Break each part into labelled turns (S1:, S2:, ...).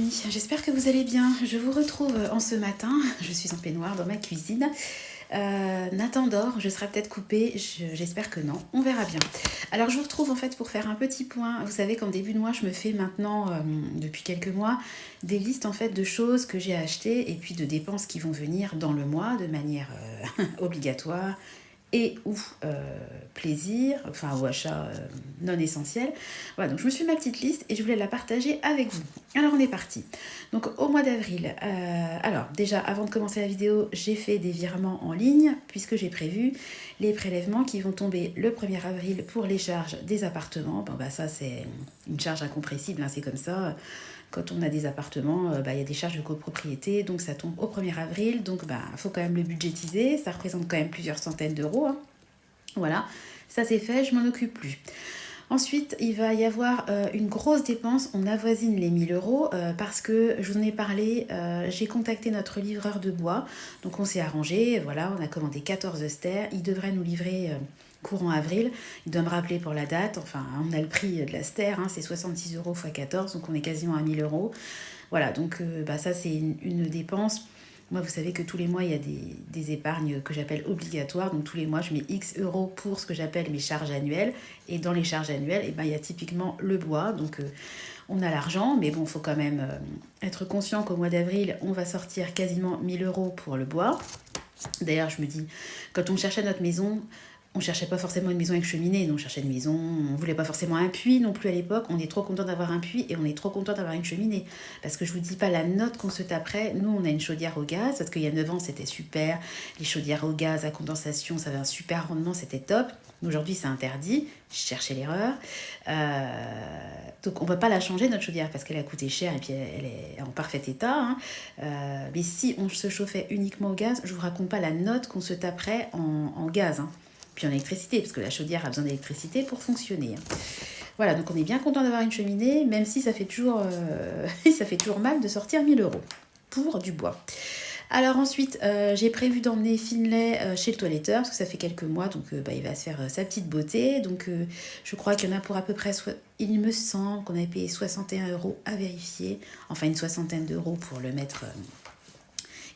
S1: amis, j'espère que vous allez bien. Je vous retrouve en ce matin, je suis en peignoir dans ma cuisine. Nathan dort, je serai peut-être coupée, j'espère que non, on verra bien. Alors je vous retrouve en fait pour faire un petit point. Vous savez qu'en début de mois, je me fais maintenant, depuis quelques mois, des listes en fait de choses que j'ai achetées et puis de dépenses qui vont venir dans le mois de manière obligatoire et ou plaisir, enfin ou achat non essentiel. Voilà, donc je me suis fait ma petite liste et je voulais la partager avec vous. Alors on est parti. Donc au mois d'avril, alors déjà avant de commencer la vidéo, j'ai fait des virements en ligne puisque j'ai prévu les prélèvements qui vont tomber le 1er avril pour les charges des appartements. Bon bah ça c'est une charge incompressible, hein, c'est comme ça. Quand on a des appartements, y a des charges de copropriété, donc ça tombe au 1er avril, donc faut quand même le budgétiser, ça représente quand même plusieurs centaines d'euros. Hein. Voilà, ça c'est fait, je m'en occupe plus. Ensuite, il va y avoir une grosse dépense, on avoisine les 1000 euros parce que, je vous en ai parlé, j'ai contacté notre livreur de bois, donc on s'est arrangé, voilà, on a commandé 14 stères, il devrait nous livrer courant avril, il doit me rappeler pour la date, enfin on a le prix de la stère, hein, c'est 66 euros x 14, donc on est quasiment à 1000 euros. Voilà, donc ça c'est une dépense. Moi, vous savez que tous les mois, il y a des épargnes que j'appelle obligatoires. Donc, tous les mois, je mets X euros pour ce que j'appelle mes charges annuelles. Et dans les charges annuelles, il y a typiquement le bois. Donc, on a l'argent, mais bon, il faut quand même être conscient qu'au mois d'avril, on va sortir quasiment 1000 euros pour le bois. D'ailleurs, je me dis, quand on cherchait notre maison, on cherchait pas forcément une maison avec cheminée, on cherchait une maison, on voulait pas forcément un puits non plus à l'époque, on est trop content d'avoir un puits et on est trop content d'avoir une cheminée. Parce que je vous dis pas la note qu'on se taperait, nous on a une chaudière au gaz, parce qu'il y a 9 ans c'était super, les chaudières au gaz à condensation ça avait un super rendement, c'était top. Aujourd'hui c'est interdit, je cherchais l'erreur. Donc on va pas la changer notre chaudière parce qu'elle a coûté cher et puis elle est en parfait état. Hein. Mais si on se chauffait uniquement au gaz, je vous raconte pas la note qu'on se taperait en gaz. Hein. Puis en électricité, parce que la chaudière a besoin d'électricité pour fonctionner. Voilà, donc on est bien content d'avoir une cheminée, même si ça fait toujours, ça fait toujours mal de sortir 1000 euros pour du bois. Alors ensuite, j'ai prévu d'emmener Finlay chez le toiletteur, parce que ça fait quelques mois, donc il va se faire sa petite beauté. Donc je crois qu'il y en a pour à peu près, il me semble qu'on avait payé 61 euros à vérifier, enfin une soixantaine d'euros pour le mettre...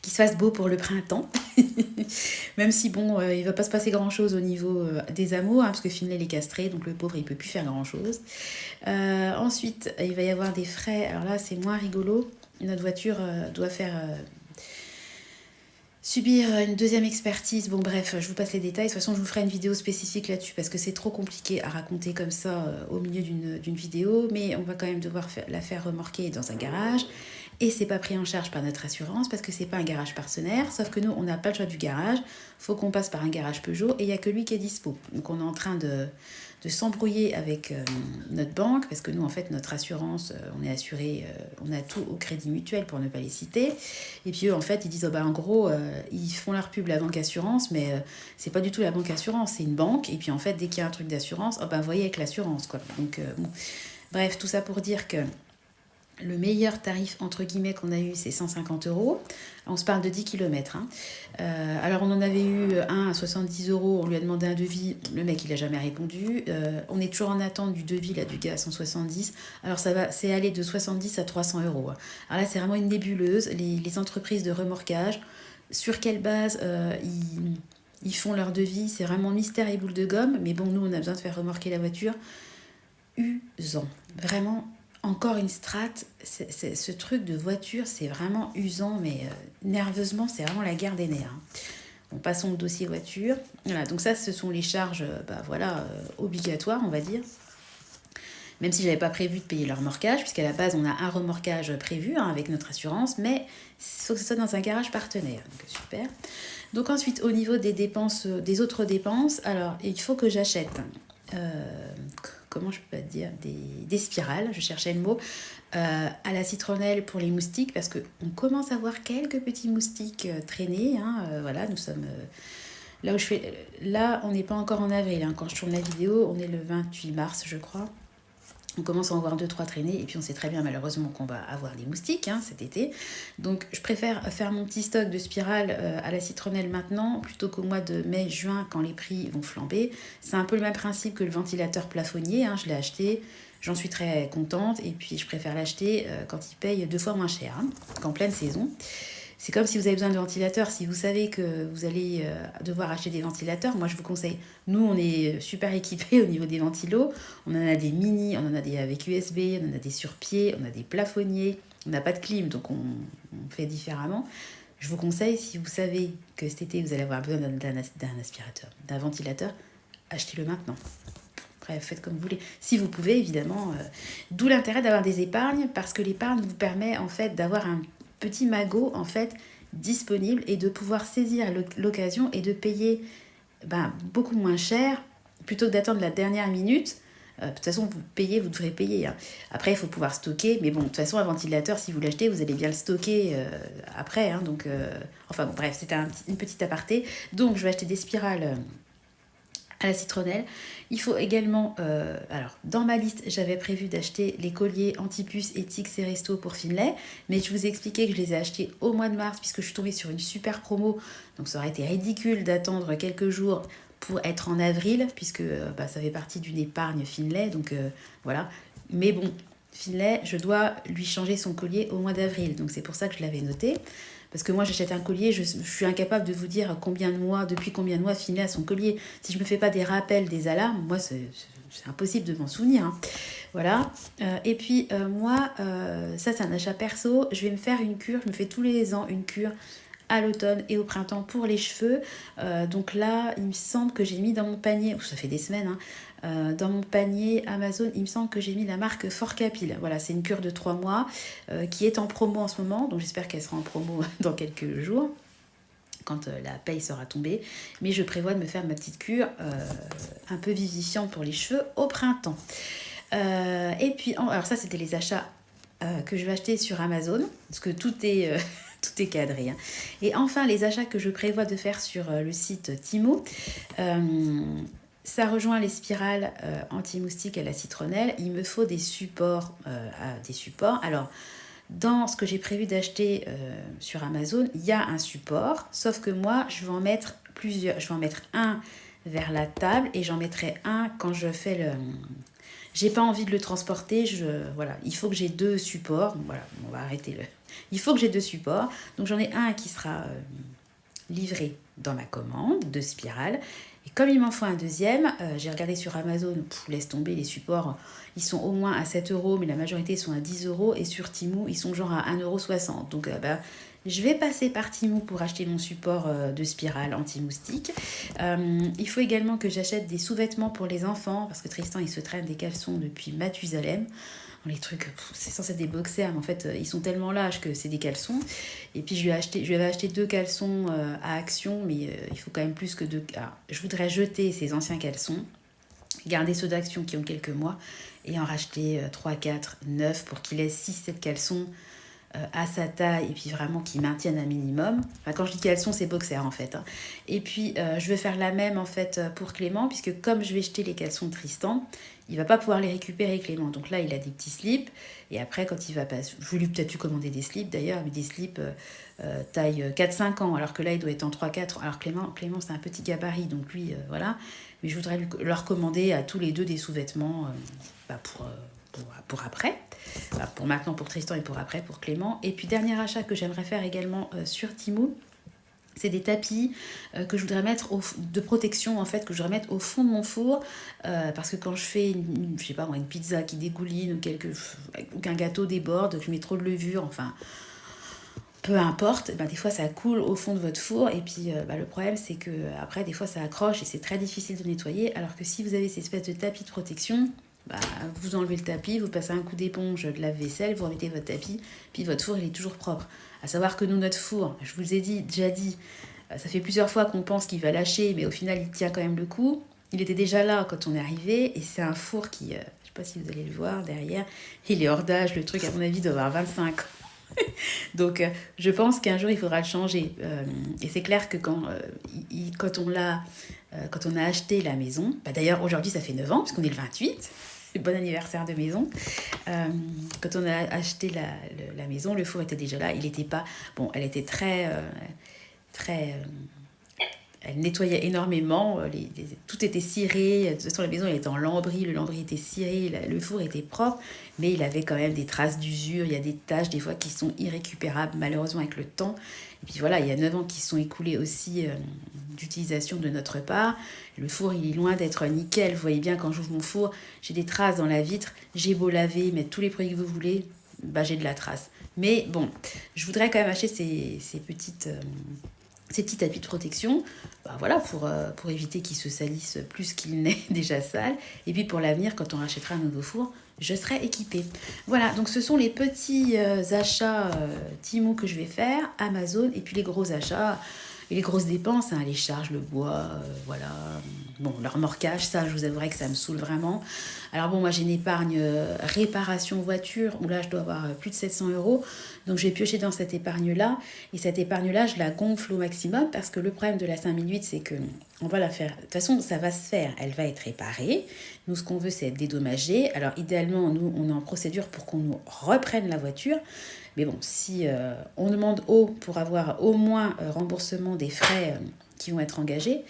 S1: qu'il se fasse beau pour le printemps. Même si, bon, il va pas se passer grand-chose au niveau des amours, hein, parce que Finlay est castré, donc le pauvre, il peut plus faire grand-chose. Ensuite, il va y avoir des frais. Alors là, c'est moins rigolo. Notre voiture doit faire... subir une deuxième expertise. Bon bref, je vous passe les détails. De toute façon, je vous ferai une vidéo spécifique là-dessus parce que c'est trop compliqué à raconter comme ça au milieu d'une vidéo. Mais on va quand même devoir la faire remorquer dans un garage. Et c'est pas pris en charge par notre assurance parce que c'est pas un garage partenaire. Sauf que nous, on n'a pas le choix du garage. Faut qu'on passe par un garage Peugeot et il n'y a que lui qui est dispo. Donc on est en train de s'embrouiller avec notre banque, parce que nous, en fait, notre assurance, on est assuré, on a tout au Crédit Mutuel pour ne pas les citer. Et puis eux, en fait, ils disent, en gros, ils font leur pub, la banque assurance, mais c'est pas du tout la banque assurance, c'est une banque. Et puis en fait, dès qu'il y a un truc d'assurance, voyez avec l'assurance, quoi. Donc, bon. Bref, tout ça pour dire que le meilleur tarif, entre guillemets, qu'on a eu, c'est 150 euros. On se parle de 10 km. Hein. Alors, on en avait eu un à 70 euros. On lui a demandé un devis. Le mec, il n'a jamais répondu. On est toujours en attente du devis là, du gars à 170. Alors, c'est allé de 70 à 300 euros. Alors là, c'est vraiment une nébuleuse. Les entreprises de remorquage, sur quelle base ils font leur devis, c'est vraiment mystère et boule de gomme. Mais bon, nous, on a besoin de faire remorquer la voiture. Usant. Vraiment... Encore une strate, ce truc de voiture, c'est vraiment usant, mais nerveusement, c'est vraiment la guerre des nerfs. Hein. Bon, passons au dossier voiture. Voilà, donc ça, ce sont les charges obligatoires, on va dire. Même si je n'avais pas prévu de payer le remorquage, puisqu'à la base, on a un remorquage prévu avec notre assurance, mais il faut que ce soit dans un garage partenaire. Donc, super. Donc ensuite, au niveau des dépenses, des autres dépenses, alors, il faut que j'achète... comment je peux dire, des spirales, je cherchais le mot, à la citronnelle pour les moustiques, parce qu'on commence à voir quelques petits moustiques traîner. Hein, voilà, nous sommes... Là, on n'est pas encore en avril. Hein, quand je tourne la vidéo, on est le 28 mars, je crois. On commence à en voir 2-3 traînées et puis on sait très bien malheureusement qu'on va avoir des moustiques cet été. Donc je préfère faire mon petit stock de spirales à la citronnelle maintenant plutôt qu'au mois de mai-juin quand les prix vont flamber. C'est un peu le même principe que le ventilateur plafonnier, je l'ai acheté, j'en suis très contente et puis je préfère l'acheter quand il paye 2 fois moins cher qu'en pleine saison. C'est comme si vous avez besoin de ventilateurs. Si vous savez que vous allez devoir acheter des ventilateurs, moi je vous conseille. Nous, on est super équipés au niveau des ventilos. On en a des mini, on en a des avec USB, on en a des sur pied, on a des plafonniers. On n'a pas de clim, donc on fait différemment. Je vous conseille, si vous savez que cet été vous allez avoir besoin d'un aspirateur, d'un ventilateur, achetez-le maintenant. Après, faites comme vous voulez. Si vous pouvez, évidemment. D'où l'intérêt d'avoir des épargnes, parce que l'épargne vous permet en fait d'avoir un petit magot en fait disponible et de pouvoir saisir l'occasion et de payer beaucoup moins cher plutôt que d'attendre la dernière minute. De toute façon, vous devrez payer. Après, il faut pouvoir stocker. Mais bon, de toute façon, un ventilateur, si vous l'achetez, vous allez bien le stocker après. Donc, enfin bon, bref, c'était une petite aparté. Donc, je vais acheter des spirales à la citronnelle. Il faut également, alors dans ma liste, j'avais prévu d'acheter les colliers anti-puce Etix et Resto pour Finlay, mais je vous ai expliqué que je les ai achetés au mois de mars puisque je suis tombée sur une super promo, donc ça aurait été ridicule d'attendre quelques jours pour être en avril, puisque ça fait partie d'une épargne Finlay, donc voilà. Mais bon, Finlay, je dois lui changer son collier au mois d'avril, donc c'est pour ça que je l'avais noté. Parce que moi, j'achète un collier, je suis incapable de vous dire depuis combien de mois Finlay a son collier. Si je ne me fais pas des rappels, des alarmes, moi, c'est impossible de m'en souvenir. Voilà. Et puis, moi, ça, c'est un achat perso. Je vais me faire une cure. Je me fais tous les ans une cure à l'automne et au printemps pour les cheveux. Donc là, il me semble que j'ai mis dans mon panier, ça fait des semaines, dans mon panier Amazon, il me semble que j'ai mis la marque Forcapil. Voilà, c'est une cure de 3 mois qui est en promo en ce moment, donc j'espère qu'elle sera en promo dans quelques jours quand la paye sera tombée. Mais je prévois de me faire ma petite cure un peu vivifiante pour les cheveux au printemps. Et puis, alors ça, c'était les achats que je vais acheter sur Amazon, parce que tout est... tout est cadré. Et enfin, les achats que je prévois de faire sur le site Temu, ça rejoint les spirales anti-moustiques à la citronnelle. Il me faut des supports. Alors, dans ce que j'ai prévu d'acheter sur Amazon, il y a un support, sauf que moi, je vais en mettre plusieurs. Je vais en mettre un vers la table et j'en mettrai un quand je fais le... J'ai pas envie de le transporter, voilà, il faut que j'ai 2 supports. Voilà, on va arrêter le... Il faut que j'ai 2 supports. Donc j'en ai un qui sera livré dans ma commande de spirale. Et comme il m'en faut un deuxième, j'ai regardé sur Amazon, laisse tomber les supports, ils sont au moins à 7 €, mais la majorité sont à 10 €. Et sur Temu, ils sont genre à 1,60 €. Donc je vais passer par Temu pour acheter mon support de spirale anti-moustique. Il faut également que j'achète des sous-vêtements pour les enfants, parce que Tristan, il se traîne des caleçons depuis Mathusalem. Les trucs, c'est censé être des boxers, mais en fait, ils sont tellement lâches que c'est des caleçons. Et puis, je lui avais acheté 2 caleçons à Action, mais il faut quand même plus que 2. Alors, je voudrais jeter ces anciens caleçons, garder ceux d'Action qui ont quelques mois, et en racheter 3, 4, 9 pour qu'il ait 6, 7 caleçons à sa taille et puis vraiment qui maintiennent un minimum. Enfin, quand je dis caleçons, c'est boxer en fait. Et puis je vais faire la même en fait pour Clément, puisque comme je vais jeter les caleçons de Tristan, il va pas pouvoir les récupérer Clément. Donc là, il a des petits slips. Et après, quand il va passer... Je voulais peut-être lui commander des slips d'ailleurs, mais des slips taille 4-5 ans, alors que là, il doit être en 3-4. Alors Clément c'est un petit gabarit, donc lui, voilà. Mais je voudrais leur commander à tous les deux des sous-vêtements pour après. Enfin, pour maintenant pour Tristan et pour après pour Clément. Et puis dernier achat que j'aimerais faire également sur Temu, c'est des tapis que je voudrais mettre de protection en fait, que je voudrais mettre au fond de mon four parce que quand je fais une pizza qui dégouline ou qu'un gâteau déborde, que je mets trop de levure, enfin peu importe, des fois ça coule au fond de votre four et puis le problème c'est que après des fois ça accroche et c'est très difficile de nettoyer, alors que si vous avez cette espèce de tapis de protection, vous enlevez le tapis, vous passez un coup d'éponge de lave-vaisselle, vous remettez votre tapis, puis votre four il est toujours propre. À savoir que nous, notre four, je vous ai déjà dit, ça fait plusieurs fois qu'on pense qu'il va lâcher, mais au final il tient quand même le coup. Il était déjà là quand on est arrivé, et c'est un four qui, je sais pas si vous allez le voir derrière, il est hors d'âge, le truc à mon avis doit avoir 25 ans. Donc je pense qu'un jour il faudra le changer. Et c'est clair que quand on a acheté la maison, d'ailleurs aujourd'hui ça fait 9 ans, parce qu'on est le 28, bon anniversaire de maison. Quand on a acheté la maison, le four était déjà là. Il n'était pas... Bon, elle était très elle nettoyait énormément, tout était ciré, de toute façon la maison elle était en lambris, le lambris était ciré, le four était propre, mais il avait quand même des traces d'usure, il y a des taches des fois qui sont irrécupérables malheureusement avec le temps. Et puis voilà, il y a 9 ans qui sont écoulés aussi d'utilisation de notre part. Le four il est loin d'être nickel, vous voyez bien quand j'ouvre mon four, j'ai des traces dans la vitre, j'ai beau laver, mettre tous les produits que vous voulez, bah, j'ai de la trace. Mais bon, je voudrais quand même acheter ces petits tapis de protection, bah voilà, pour éviter qu'ils se salissent plus qu'il n'est déjà sale. Et puis pour l'avenir, quand on rachètera un nouveau four, je serai équipée. Voilà, donc ce sont les petits achats Temu que je vais faire, Amazon, et puis les gros achats et les grosses dépenses, hein, les charges, le bois, voilà. Bon, le remorquage, ça, je vous avouerai que ça me saoule vraiment. Alors bon, moi j'ai une épargne réparation voiture, où là je dois avoir plus de 700 euros. Donc j'ai pioché dans cette épargne-là. Et cette épargne-là, je la gonfle au maximum parce que le problème de la 5008, c'est que on va la faire. De toute façon, ça va se faire. Elle va être réparée. Nous, ce qu'on veut, c'est être dédommagé. Alors idéalement, nous, on est en procédure pour qu'on nous reprenne la voiture. Mais bon, si on demande haut pour avoir au moins remboursement des frais qui vont être engagés,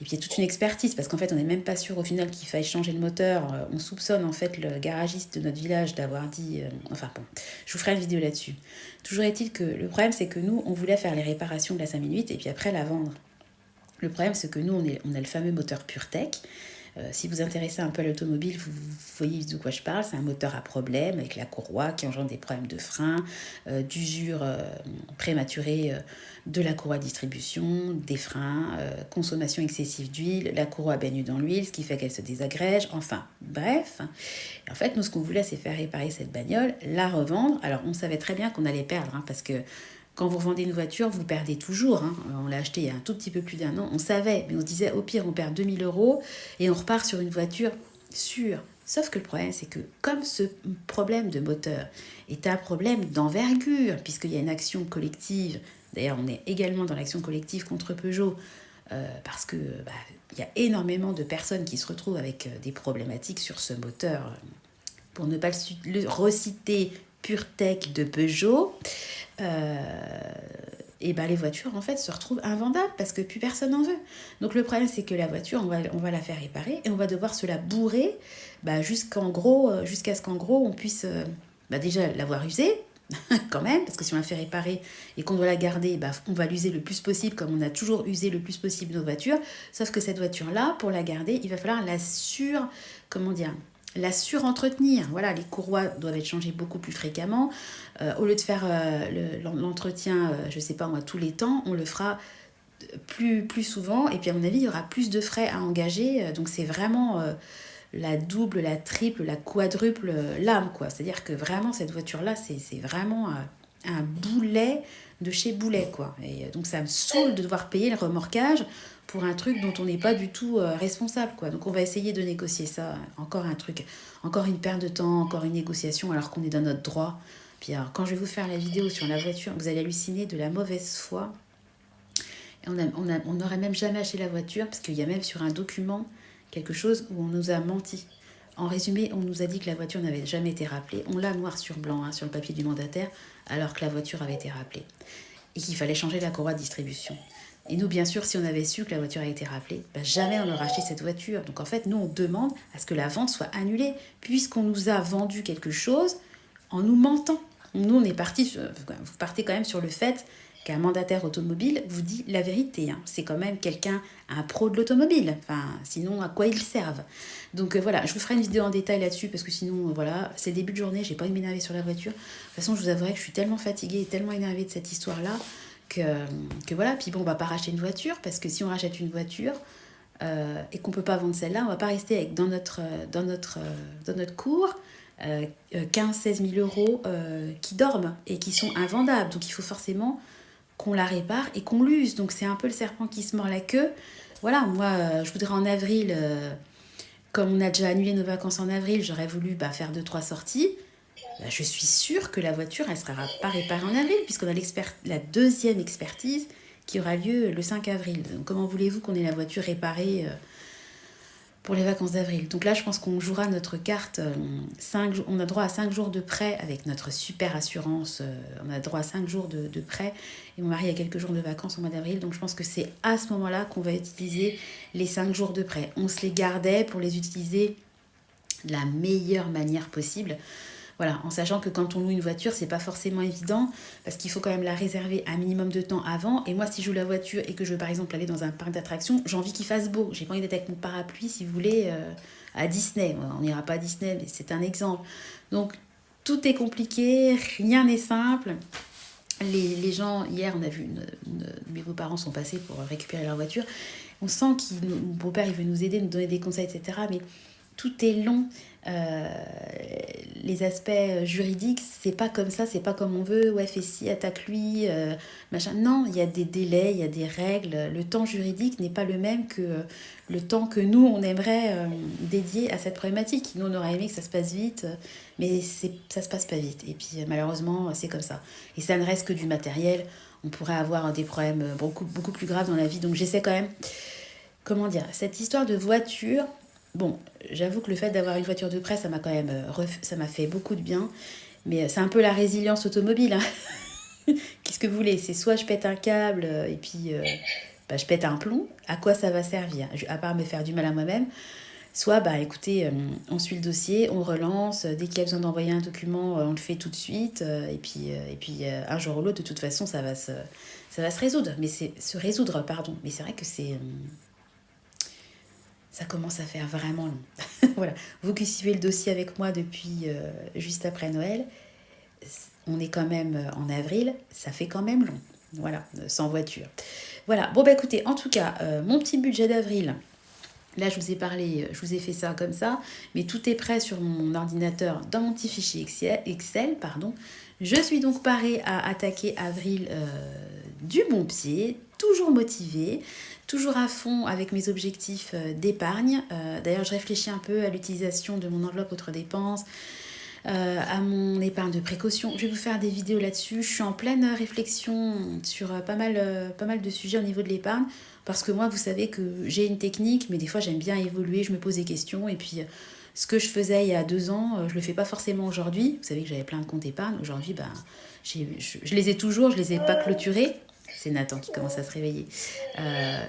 S1: et puis il y a toute une expertise, parce qu'en fait on n'est même pas sûr au final qu'il faille changer le moteur. On soupçonne en fait le garagiste de notre village d'avoir dit... enfin bon, je vous ferai une vidéo là-dessus. Toujours est-il que le problème c'est que nous, on voulait faire les réparations de la 5008 et puis après la vendre. Le problème c'est que nous, on a le fameux moteur PureTech. Si vous intéressez un peu à l'automobile, vous voyez de quoi je parle. C'est un moteur à problème avec la courroie qui engendre des problèmes de frein, d'usure prématurée de la courroie de distribution, des freins, consommation excessive d'huile, la courroie baigne dans l'huile, ce qui fait qu'elle se désagrège. Enfin, bref. En fait, nous, ce qu'on voulait, c'est faire réparer cette bagnole, la revendre. Alors, on savait très bien qu'on allait perdre, hein, parce que quand vous vendez une voiture, vous perdez toujours. Hein. On l'a acheté il y a un tout petit peu plus d'1 an. On savait, mais on se disait au pire, on perd 2000 euros et on repart sur une voiture sûre. Sauf que le problème, c'est que comme ce problème de moteur est un problème d'envergure, puisqu'il y a une action collective, d'ailleurs on est également dans l'action collective contre Peugeot, parce que y a énormément de personnes qui se retrouvent avec des problématiques sur ce moteur. Pour ne pas le reciter, PureTech de Peugeot, et ben les voitures en fait se retrouvent invendables parce que plus personne n'en veut. Donc le problème c'est que la voiture on va la faire réparer et on va devoir se la bourrer jusqu'à ce qu'en gros on puisse déjà l'avoir usée quand même, parce que si on la fait réparer et qu'on doit la garder, on va l'user le plus possible comme on a toujours usé le plus possible nos voitures, sauf que cette voiture là, pour la garder, il va falloir la surentretenir. Voilà, les courroies doivent être changées beaucoup plus fréquemment. Au lieu de faire l'entretien, je sais pas moi, tous les temps, on le fera plus souvent. Et puis à mon avis, il y aura plus de frais à engager. Donc c'est vraiment la double, la triple, la quadruple lame, quoi. C'est-à-dire que vraiment, cette voiture-là, c'est vraiment un boulet de chez Boulet, quoi. Et donc ça me saoule de devoir payer le remorquage pour un truc dont on n'est pas du tout responsable, quoi. Donc on va essayer de négocier ça. Encore un truc, encore une perte de temps, encore une négociation alors qu'on est dans notre droit. Puis alors, quand je vais vous faire la vidéo sur la voiture, vous allez halluciner de la mauvaise foi. Et on n'aurait même jamais acheté la voiture parce qu'il y a même sur un document quelque chose où on nous a menti. En résumé, on nous a dit que la voiture n'avait jamais été rappelée. On l'a noir sur blanc, hein, sur le papier du mandataire, alors que la voiture avait été rappelée. Et qu'il fallait changer la courroie de distribution. Et nous, bien sûr, si on avait su que la voiture a été rappelée, jamais on n'aurait acheté cette voiture. Donc en fait, nous, on demande à ce que la vente soit annulée, puisqu'on nous a vendu quelque chose en nous mentant. Nous, on est parti, vous partez quand même sur le fait qu'un mandataire automobile vous dit la vérité. Hein. C'est quand même quelqu'un, un pro de l'automobile. Enfin, sinon, à quoi ils servent? Donc voilà, je vous ferai une vidéo en détail là-dessus, parce que sinon, voilà, c'est début de journée, j'ai pas envie de m'énerver sur la voiture. De toute façon, je vous avouerai que je suis tellement fatiguée et tellement énervée de cette histoire-là, que voilà. Puis bon, on va pas racheter une voiture, parce que si on rachète une voiture et qu'on peut pas vendre celle-là, on va pas rester avec, dans notre cour 15-16 000 euros qui dorment et qui sont invendables. Donc il faut forcément qu'on la répare et qu'on l'use. Donc c'est un peu le serpent qui se mord la queue. Voilà, moi, je voudrais en avril, comme on a déjà annulé nos vacances en avril, j'aurais voulu faire 2-3 sorties. Je suis sûre que la voiture, elle ne sera pas réparée en avril, puisqu'on a la deuxième expertise qui aura lieu le 5 avril. Donc comment voulez-vous qu'on ait la voiture réparée pour les vacances d'avril. Donc là, je pense qu'on jouera notre carte. On a droit à 5 jours de prêt avec notre super assurance. On a droit à 5 jours de prêt. Et mon mari a quelques jours de vacances au mois d'avril. Donc je pense que c'est à ce moment-là qu'on va utiliser les 5 jours de prêt. On se les gardait pour les utiliser de la meilleure manière possible. Voilà, en sachant que quand on loue une voiture, c'est pas forcément évident parce qu'il faut quand même la réserver un minimum de temps avant. Et moi, si je loue la voiture et que je veux par exemple aller dans un parc d'attractions, j'ai envie qu'il fasse beau. J'ai pas envie d'être avec mon parapluie, si vous voulez, à Disney. On n'ira pas à Disney, mais c'est un exemple. Donc, tout est compliqué, rien n'est simple. Les gens, hier, on a vu mes beaux-parents sont passés pour récupérer leur voiture. On sent que mon beau-père, il veut nous aider, nous donner des conseils, etc. Mais tout est long. Les aspects juridiques, c'est pas comme ça, c'est pas comme on veut. Ouais, fais ci, attaque-lui, machin. Non, il y a des délais, il y a des règles. Le temps juridique n'est pas le même que le temps que nous, on aimerait dédier à cette problématique. Nous, on aurait aimé que ça se passe vite, mais ça se passe pas vite. Et puis, malheureusement, c'est comme ça. Et ça ne reste que du matériel. On pourrait avoir des problèmes beaucoup plus graves dans la vie. Donc, j'essaie quand même, comment dire, cette histoire de voiture. Bon, j'avoue que le fait d'avoir une voiture de prêt, ça m'a quand même ça m'a fait beaucoup de bien. Mais c'est un peu la résilience automobile. Hein. Qu'est-ce que vous voulez? C'est soit je pète un câble et puis je pète un plomb. À quoi ça va servir? À part me faire du mal à moi-même. Soit, écoutez, on suit le dossier, on relance. Dès qu'il y a besoin d'envoyer un document, on le fait tout de suite. Et puis un jour ou l'autre, de toute façon, ça va se résoudre. Mais se résoudre, pardon. Mais c'est vrai que ça commence à faire vraiment long. Voilà. Vous qui suivez le dossier avec moi depuis juste après Noël, on est quand même en avril, ça fait quand même long. Voilà, sans voiture. Voilà, bon écoutez, en tout cas, mon petit budget d'avril, là je vous ai parlé, je vous ai fait ça comme ça, mais tout est prêt sur mon ordinateur dans mon petit fichier Excel. Je suis donc parée à attaquer avril du bon pied, toujours motivée, toujours à fond avec mes objectifs d'épargne. D'ailleurs, je réfléchis un peu à l'utilisation de mon enveloppe autres dépenses, à mon épargne de précaution. Je vais vous faire des vidéos là-dessus. Je suis en pleine réflexion sur pas mal de sujets au niveau de l'épargne. Parce que moi, vous savez que j'ai une technique, mais des fois, j'aime bien évoluer. Je me pose des questions. Et puis, ce que je faisais il y a 2 ans, je le fais pas forcément aujourd'hui. Vous savez que j'avais plein de comptes épargne. Aujourd'hui, je les ai toujours. Je les ai pas clôturés. C'est Nathan qui commence à se réveiller.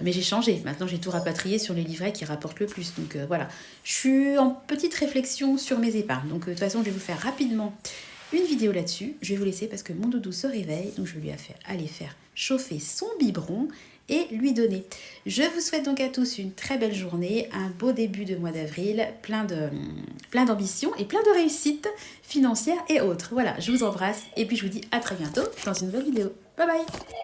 S1: Mais j'ai changé. Maintenant, j'ai tout rapatrié sur les livrets qui rapportent le plus. Donc voilà, je suis en petite réflexion sur mes épargnes. Donc de toute façon, je vais vous faire rapidement une vidéo là-dessus. Je vais vous laisser parce que mon doudou se réveille. Donc je vais lui aller faire chauffer son biberon et lui donner. Je vous souhaite donc à tous une très belle journée, un beau début de mois d'avril, plein d'ambition et plein de réussites financières et autres. Voilà, je vous embrasse et puis je vous dis à très bientôt dans une nouvelle vidéo. Bye bye!